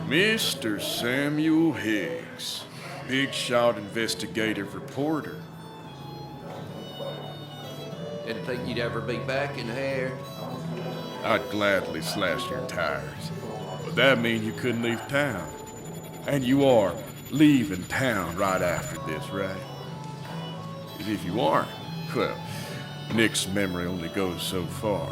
Mr. Samuel Higgs, big shot investigative reporter. Didn't think you'd ever be back in here. I'd gladly slash your tires, but that means you couldn't leave town. And you are leaving town right after this, right? 'Cause if you aren't, well, Nick's memory only goes so far.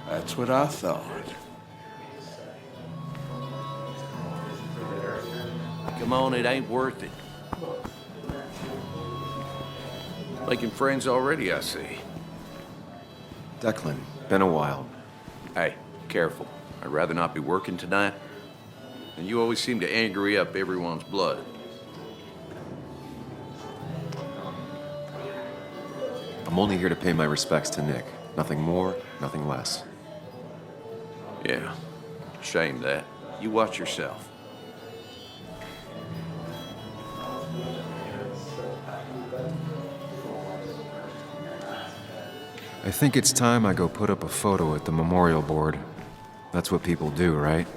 That's what I thought. Come on, it ain't worth it. Making friends already, I see. Declan, been a while. Hey, careful. I'd rather not be working tonight. And you always seem to angry up everyone's blood. I'm only here to pay my respects to Nick. Nothing more, nothing less. Yeah, shame that. You watch yourself. I think it's time I go put up a photo at the memorial board. That's what people do, right?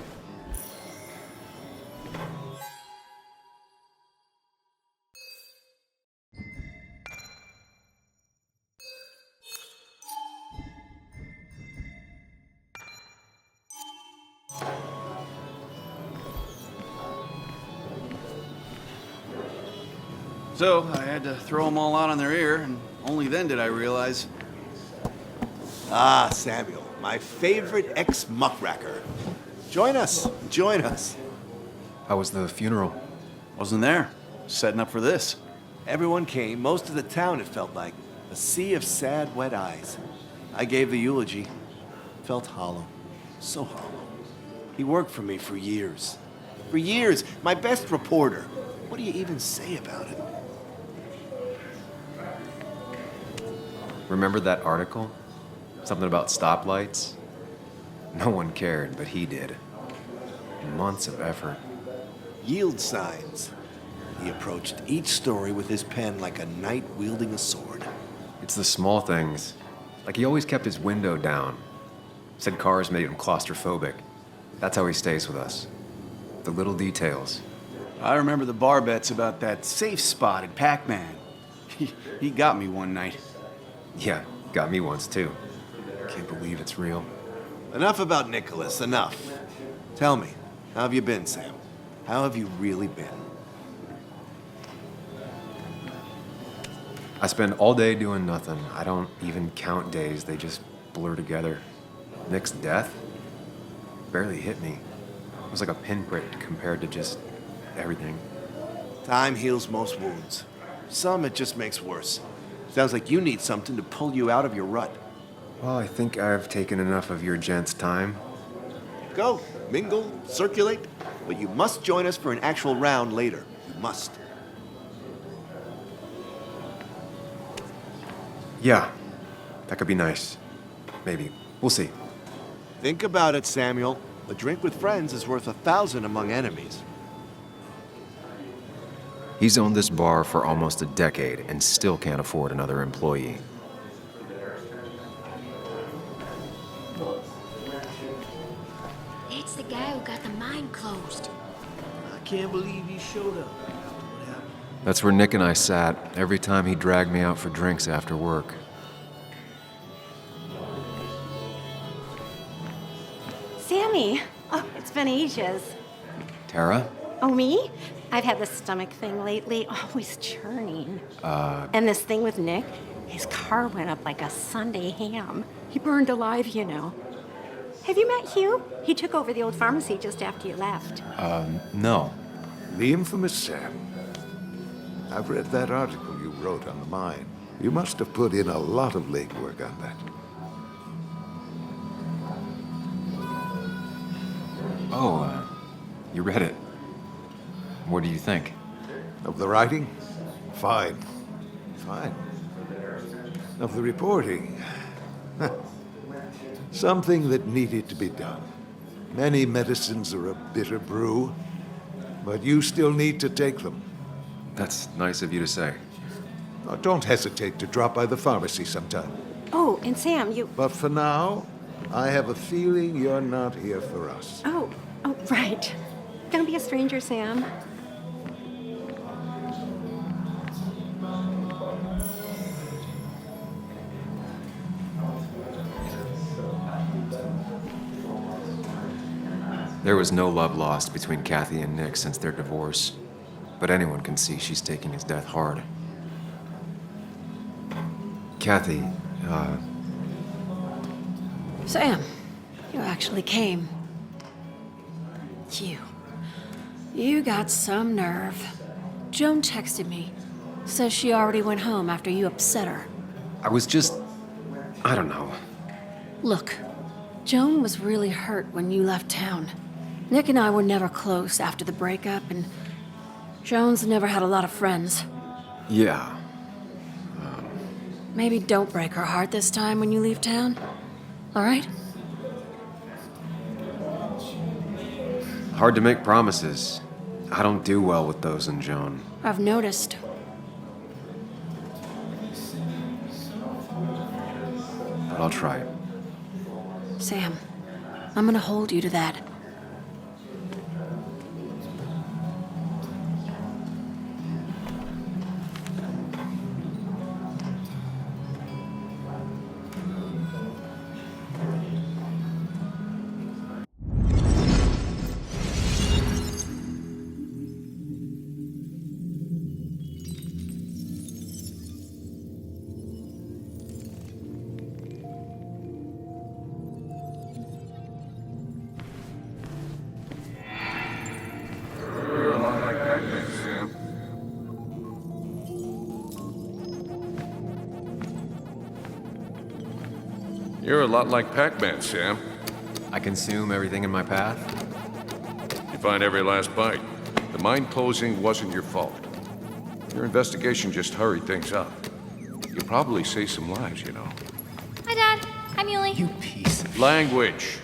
So I had to throw them all out on their ear, and only then did I realize. Ah, Samuel, my favorite ex-muckracker. Join us, join us. How was the funeral? Wasn't there. Setting up for this. Everyone came, most of the town, it felt like. A sea of sad, wet eyes. I gave the eulogy. Felt hollow. So hollow. He worked for me for years. For years, my best reporter. What do you even say about it? Remember that article? Something about stoplights? No one cared, but he did. Months of effort. Yield signs. He approached each story with his pen like a knight wielding a sword. It's the small things. Like he always kept his window down. Said cars made him claustrophobic. That's how he stays with us. The little details. I remember the bar bets about that safe spot at Pac-Man. He got me one night. Yeah, got me once too. Can't believe it's real. Enough about Nicholas, enough. Tell me, how have you been, Sam? How have you really been? I spend all day doing nothing. I don't even count days. They just blur together. Nick's death barely hit me. It was like a pinprick compared to just everything. Time heals most wounds. Some it just makes worse. Sounds like you need something to pull you out of your rut. Well, I think I've taken enough of your gents' time. Go, mingle, circulate, but you must join us for an actual round later. You must. Yeah, that could be nice. Maybe. We'll see. Think about it, Samuel. A drink with friends is worth 1,000 among enemies. He's owned this bar for almost a decade and still can't afford another employee. It's the guy who got the mine closed. I can't believe he showed up. That's where Nick and I sat every time he dragged me out for drinks after work. Sammy! Oh, it's been ages. Tara? Oh, me? I've had this stomach thing lately, always churning. And this thing with Nick, his car went up like a Sunday ham. He burned alive, you know. Have you met Hugh? He took over the old pharmacy just after you left. No. The infamous Sam. I've read that article you wrote on the mine. You must have put in a lot of legwork on that. Oh, you read it. What do you think? Of the writing? Fine. Fine. Of the reporting? Something that needed to be done. Many medicines are a bitter brew, but you still need to take them. That's nice of you to say. Now, don't hesitate to drop by the pharmacy sometime. Oh, and Sam, you... But for now, I have a feeling you're not here for us. Oh, right. Don't be a stranger, Sam. There was no love lost between Kathy and Nick since their divorce, but anyone can see she's taking his death hard. Kathy, Sam, you actually came. You got some nerve. Joan texted me. Says she already went home after you upset her. I was just... I don't know. Look, Joan was really hurt when you left town. Nick and I were never close after the breakup, and Joan's never had a lot of friends. Yeah. Maybe don't break her heart this time when you leave town. All right? Hard to make promises. I don't do well with those in Joan. I've noticed. But I'll try. Sam, I'm gonna hold you to that. You're a lot like Pac-Man, Sam. I consume everything in my path? You find every last bite. The mine closing wasn't your fault. Your investigation just hurried things up. You probably saved some lives, you know. Hi, Dad. Hi, Muley. You piece of... Language.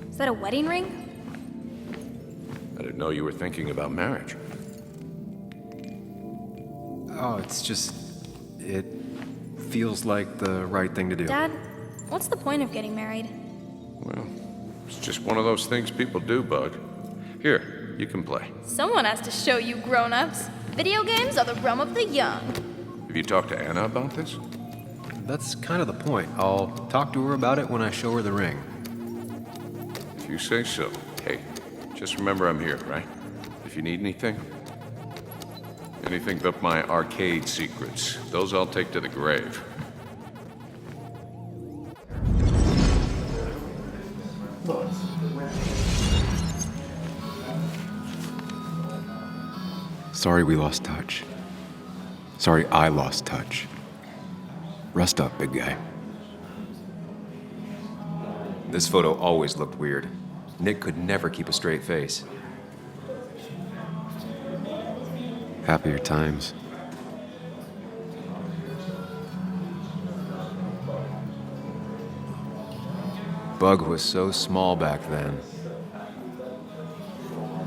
Is that a wedding ring? I didn't know you were thinking about marriage. Oh, it's just... It feels like the right thing to do. Dad, what's the point of getting married? Well, it's just one of those things people do, Bug. Here, you can play. Someone has to show you grown-ups. Video games are the realm of the young. Have you talked to Anna about this? That's kind of the point. I'll talk to her about it when I show her the ring. If you say so. Hey, just remember I'm here, right? If you need anything. Anything but my arcade secrets. Those I'll take to the grave. Sorry we lost touch. Sorry I lost touch. Rest up, big guy. This photo always looked weird. Nick could never keep a straight face. Happier times. Bug was so small back then.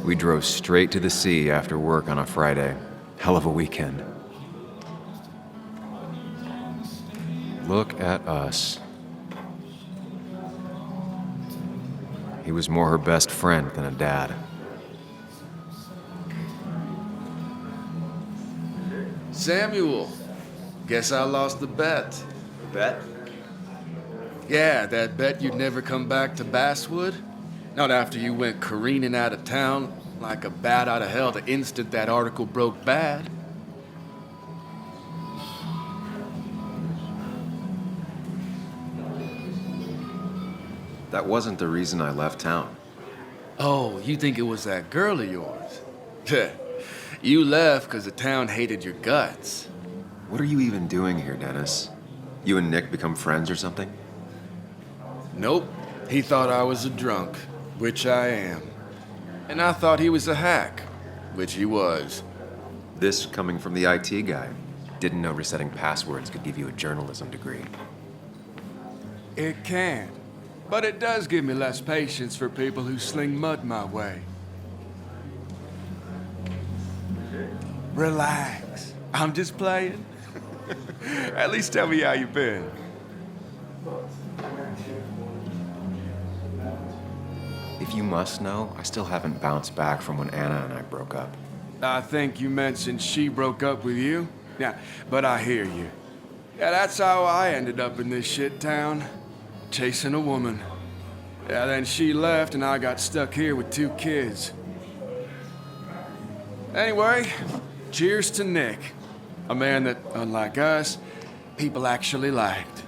We drove straight to the sea after work on a Friday. Hell of a weekend. Look at us. He was more her best friend than a dad. Samuel, guess I lost the bet. Bet? Yeah, that bet you'd never come back to Basswood. Not after you went careening out of town like a bat out of hell the instant that article broke bad. That wasn't the reason I left town. Oh, you think it was that girl of yours? You left because the town hated your guts. What are you even doing here, Dennis? You and Nick become friends or something? Nope. He thought I was a drunk, which I am. And I thought he was a hack, which he was. This coming from the IT guy. Didn't know resetting passwords could give you a journalism degree. It can. But it does give me less patience for people who sling mud my way. Relax. I'm just playing. At least tell me how you been. If you must know, I still haven't bounced back from when Anna and I broke up. I think you mentioned she broke up with you. Yeah, but I hear you. Yeah, that's how I ended up in this shit town. Chasing a woman. Yeah, then she left and I got stuck here with 2 kids. Anyway, cheers to Nick. A man that, unlike us, people actually liked.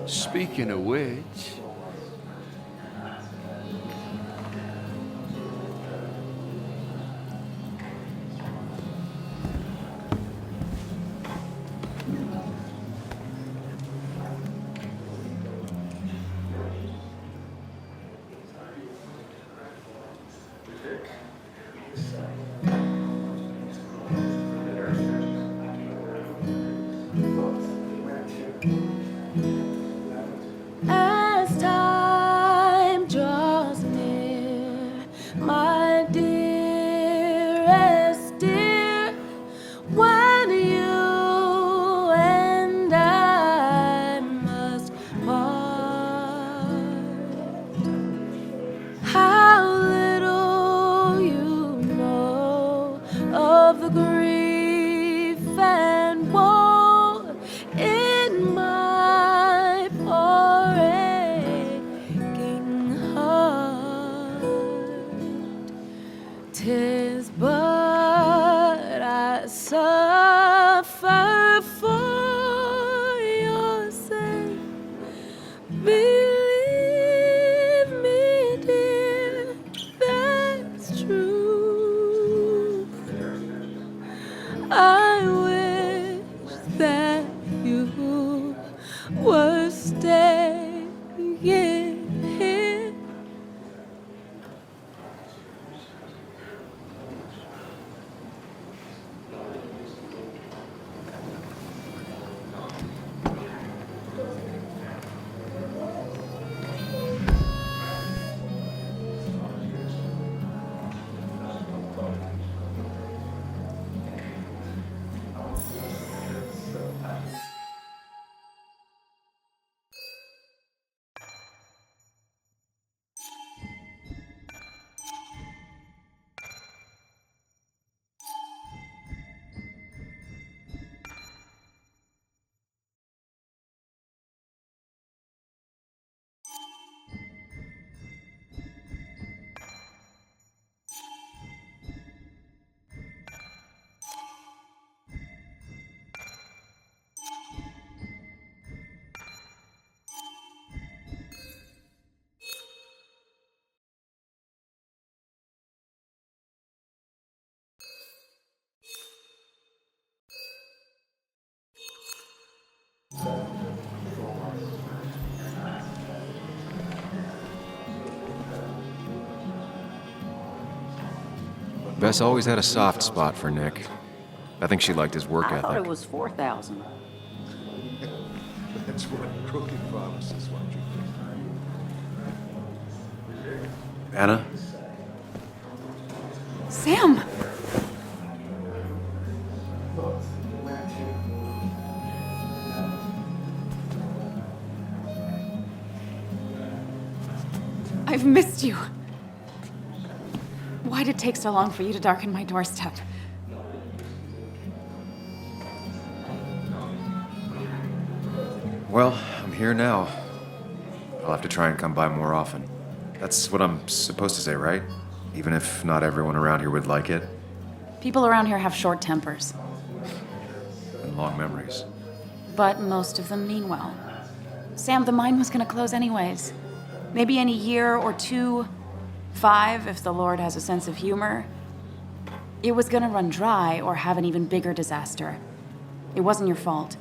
Speaking of which... As time draws near, my dearest dear, when you and I must part, how little you know of the grief and woe in my poor aching heart. 'Tis but I suffer for your sake. Believe me, dear, that's true. I wish that you were staying here. Bess always had a soft spot for Nick. I think she liked his work I thought it ethic. was 4,000. That's what crooked promises want you to. Anna? Sam! I've missed you. Why'd it take so long for you to darken my doorstep? Well, I'm here now. I'll have to try and come by more often. That's what I'm supposed to say, right? Even if not everyone around here would like it. People around here have short tempers, And long memories. but most of them mean well. Sam, the mine was gonna close anyways. Maybe in a year or 2, 5 if the Lord has a sense of humor. It was gonna run dry or have an even bigger disaster. It wasn't your fault.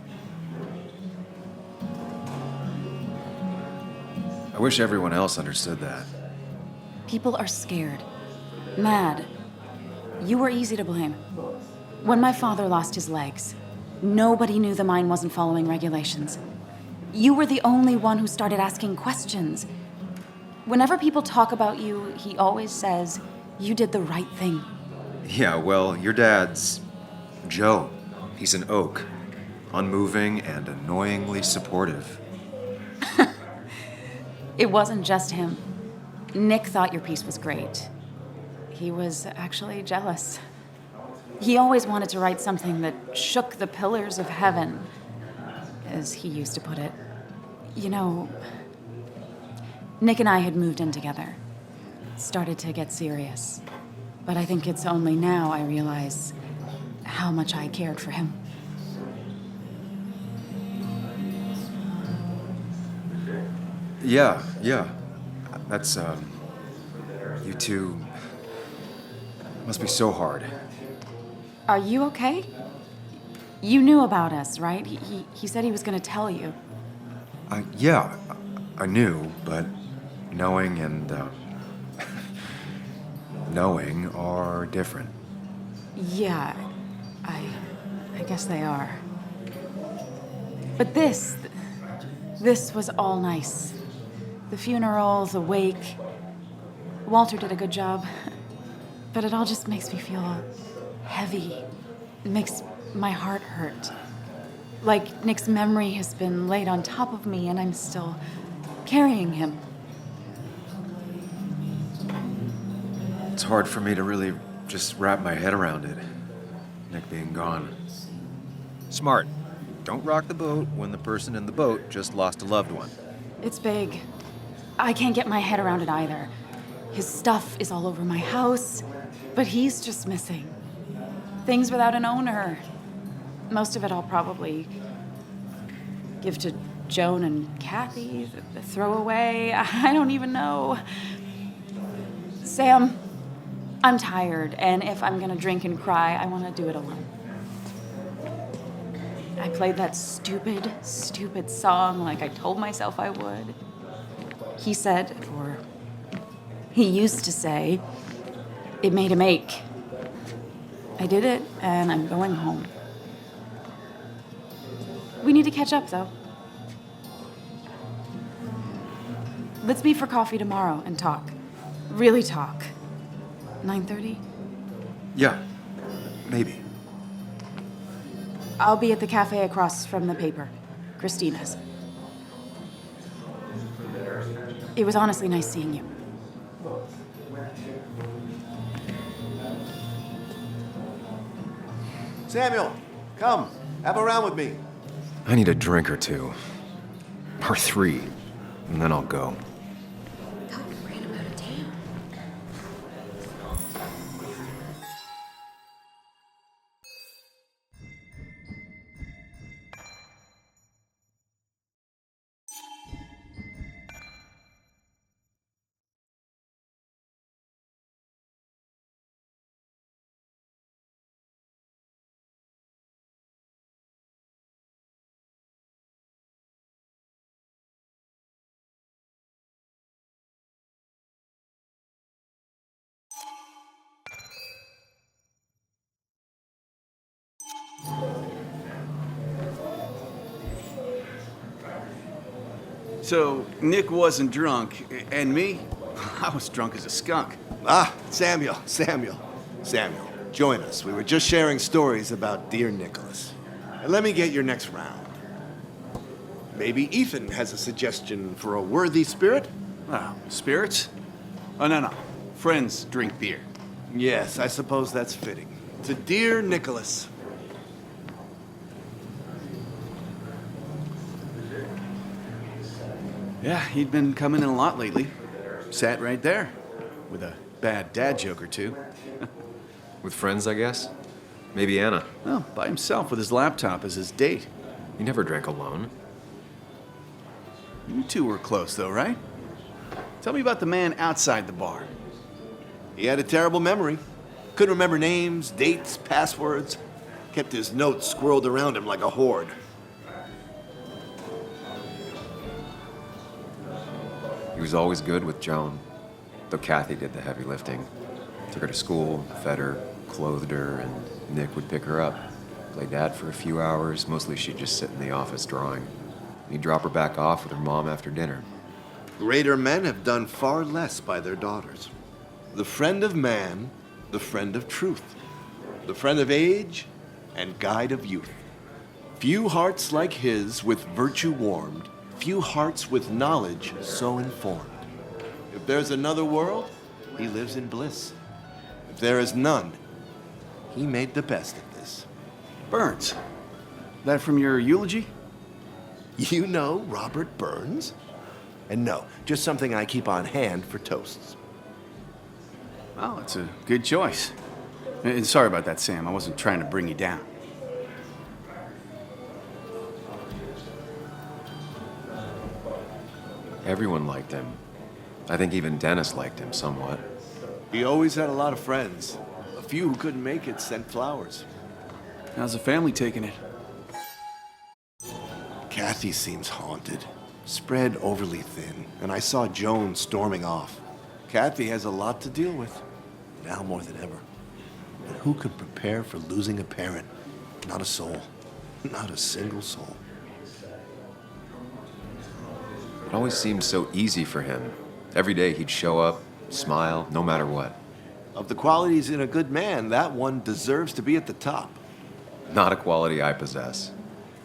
I wish everyone else understood that. People are scared, mad. You were easy to blame. When my father lost his legs, nobody knew the mine wasn't following regulations. You were the only one who started asking questions. Whenever people talk about you, he always says, you did the right thing. Yeah, well, your dad's Joe. He's an oak, unmoving and annoyingly supportive. It wasn't just him. Nick thought your piece was great. He was actually jealous. He always wanted to write something that shook the pillars of heaven, as he used to put it. You know, Nick and I had moved in together. Started to get serious. But I think it's only now I realize how much I cared for him. Yeah. That's, you two must be so hard. Are you okay? You knew about us, right? He said he was gonna tell you. Yeah, I knew, but knowing and, knowing are different. Yeah, I guess they are. But this was all nice. The funeral, the wake. Walter did a good job. But it all just makes me feel heavy. It makes my heart hurt. Like Nick's memory has been laid on top of me and I'm still carrying him. It's hard for me to really just wrap my head around it. Nick being gone. Smart. Don't rock the boat when the person in the boat just lost a loved one. It's big. I can't get my head around it either. His stuff is all over my house, but he's just missing. Things without an owner. Most of it I'll probably give to Joan and Kathy, the throwaway. I don't even know. Sam, I'm tired, and if I'm gonna drink and cry, I wanna do it alone. I played that stupid song like I told myself I would. He said, or he used to say, it made him ache. I did it, and I'm going home. We need to catch up, though. Let's meet for coffee tomorrow and talk. Really talk. 9:30? Yeah, maybe. I'll be at the cafe across from the paper. Christina's. It was honestly nice seeing you. Samuel, come. Have a round with me. I need a drink or two. Or 3. And then I'll go. So, Nick wasn't drunk, and me? I was drunk as a skunk. Ah, Samuel, join us. We were just sharing stories about dear Nicholas. And let me get your next round. Maybe Ethan has a suggestion for a worthy spirit? Oh, spirits? Oh, no. Friends drink beer. Yes, I suppose that's fitting. To dear Nicholas. Yeah, he'd been coming in a lot lately. Sat right there, with a bad dad joke or two. With friends, I guess? Maybe Anna. Well, by himself with his laptop as his date. You never drank alone. You two were close, though, right? Tell me about the man outside the bar. He had a terrible memory. Couldn't remember names, dates, passwords. Kept his notes squirreled around him like a hoard. He was always good with Joan, though Kathy did the heavy lifting. Took her to school, fed her, clothed her, and Nick would pick her up. Play dad for a few hours. Mostly she'd just sit in the office drawing. He'd drop her back off with her mom after dinner. Greater men have done far less by their daughters. The friend of man, the friend of truth, the friend of age, and guide of youth. Few hearts like his with virtue warmed, few hearts with knowledge so informed. If there's another world, he lives in bliss. If there is none, he made the best of this. Burns. That from your eulogy? You know Robert Burns? And no, just something I keep on hand for toasts. Well, it's a good choice. And sorry about that, Sam. I wasn't trying to bring you down. Everyone liked him. I think even Dennis liked him somewhat. He always had a lot of friends. A few who couldn't make it sent flowers. How's the family taking it? Kathy seems haunted, spread overly thin, and I saw Joan storming off. Kathy has a lot to deal with, now more than ever. But who could prepare for losing a parent? Not a soul. Not a single soul. It always seemed so easy for him. Every day he'd show up, smile, no matter what. Of the qualities in a good man, that one deserves to be at the top. Not a quality I possess.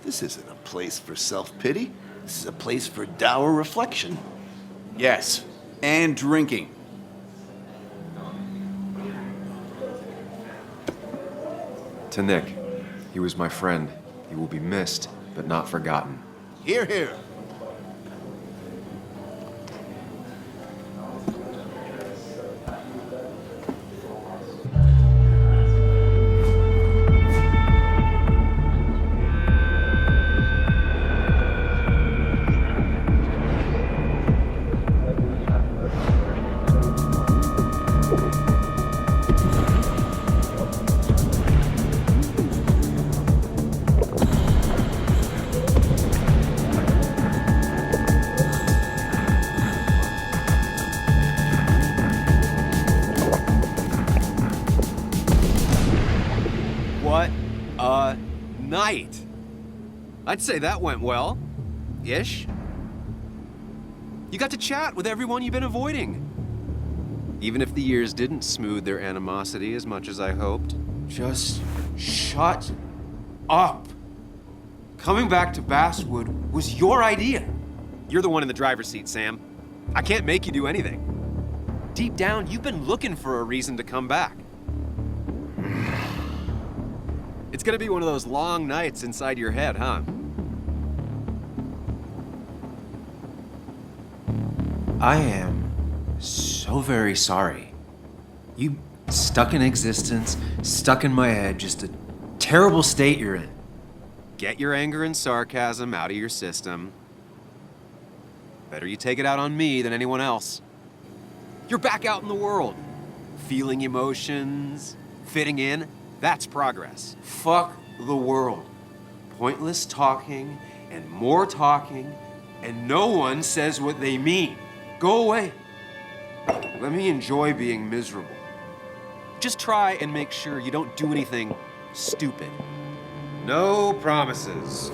This isn't a place for self-pity. This is a place for dour reflection. Yes, and drinking. To Nick, he was my friend. He will be missed, but not forgotten. Hear, hear. What a night! I'd say that went well. Ish. You got to chat with everyone you've been avoiding. Even if the years didn't smooth their animosity as much as I hoped. Just shut up. Coming back to Basswood was your idea. You're the one in the driver's seat, Sam. I can't make you do anything. Deep down, you've been looking for a reason to come back. It's gonna be one of those long nights inside your head, huh? I am so very sorry. You stuck in existence, stuck in my head, just a terrible state you're in. Get your anger and sarcasm out of your system. Better you take it out on me than anyone else. You're back out in the world. Feeling emotions, fitting in, that's progress. Fuck the world. Pointless talking and more talking, and no one says what they mean. Go away. Let me enjoy being miserable. Just try and make sure you don't do anything stupid. No promises.